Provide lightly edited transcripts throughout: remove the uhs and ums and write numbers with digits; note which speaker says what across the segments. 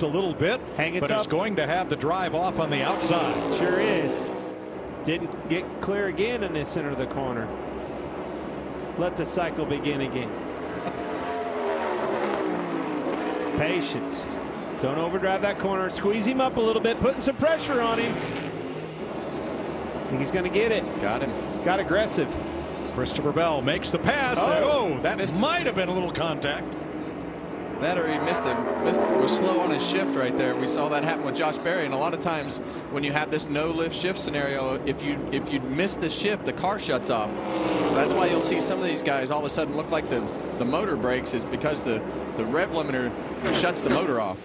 Speaker 1: a little bit, but it's going to have the drive off on the outside.
Speaker 2: Sure is. Didn't get clear again in the center of the corner. Let the cycle begin again. Patience. Don't overdrive that corner. Squeeze him up a little bit, putting some pressure on him. I think he's going to get it.
Speaker 3: Got him.
Speaker 2: Got aggressive.
Speaker 1: Christopher Bell makes the pass. That might have been a little contact.
Speaker 3: That or he was slow on his shift right there. We saw that happen with Josh Berry, and a lot of times when you have this no lift shift scenario, if you miss the shift, the car shuts off. So that's why you'll see some of these guys all of a sudden look like the motor brakes, is because the rev limiter shuts the motor off.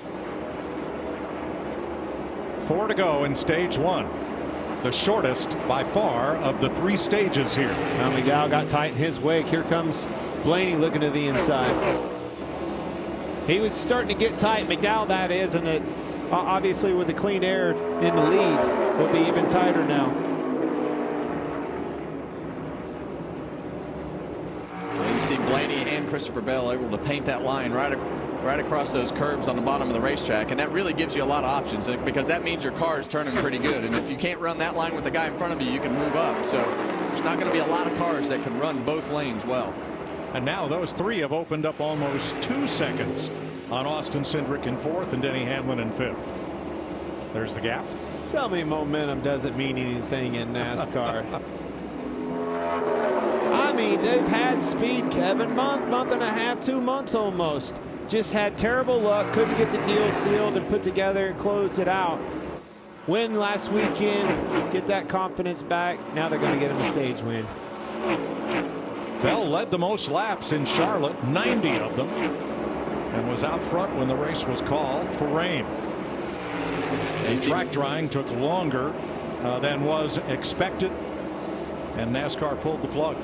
Speaker 1: 4 to go in stage 1. The shortest by far of the 3 stages here.
Speaker 2: Now Miguel got tight in his wake. Here comes Blaney looking to the inside. He was starting to get tight, McDowell that is, and it obviously with the clean air in the lead will be even tighter now.
Speaker 3: Well, you see Blaney and Christopher Bell able to paint that line right across those curbs on the bottom of the racetrack, and that really gives you a lot of options, because that means your car is turning pretty good, and if you can't run that line with the guy in front of you can move up. So there's not going to be a lot of cars that can run both lanes well.
Speaker 1: And now those 3 have opened up almost 2 seconds on Austin Cindric in 4th and Denny Hamlin in 5th. There's the gap.
Speaker 2: Tell me momentum doesn't mean anything in NASCAR. I mean, they've had speed, Kevin, month and a half, 2 months almost. Just had terrible luck, couldn't get the deal sealed and put together and closed it out. Win last weekend, get that confidence back. Now they're going to get him a stage win.
Speaker 1: Bell led the most laps in Charlotte, 90 of them, and was out front when the race was called for rain. The track drying took longer than was expected, and NASCAR pulled the plug.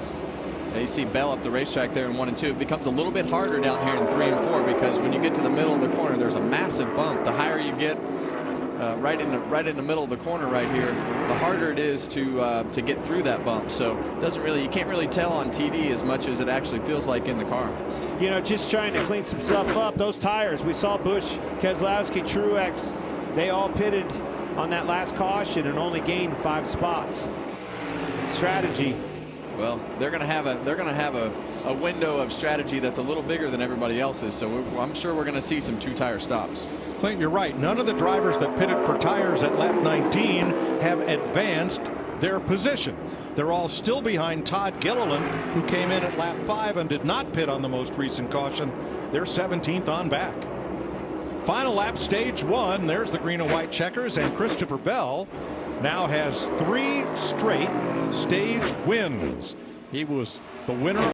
Speaker 3: You see Bell up the racetrack there in 1 and 2. It becomes a little bit harder down here in 3 and 4, because when you get to the middle of the corner, there's a massive bump. The higher you get, right in the middle of the corner right here, the harder it is to get through that bump. So you can't really tell on TV as much as it actually feels like in the car.
Speaker 2: You know, just trying to clean some stuff up. Those tires, we saw Busch, Keselowski, Truex, they all pitted on that last caution and only gained 5 spots. Strategy.
Speaker 3: Well, they're going to have a window of strategy that's a little bigger than everybody else's. So I'm sure we're going to see some 2-tire stops.
Speaker 1: Clint, you're right. None of the drivers that pitted for tires at lap 19 have advanced their position. They're all still behind Todd Gilliland, who came in at lap 5 and did not pit on the most recent caution. They're 17th on back. Final lap, stage 1. There's the green and white checkers, and Christopher Bell now has 3 straight stage wins. He was the winner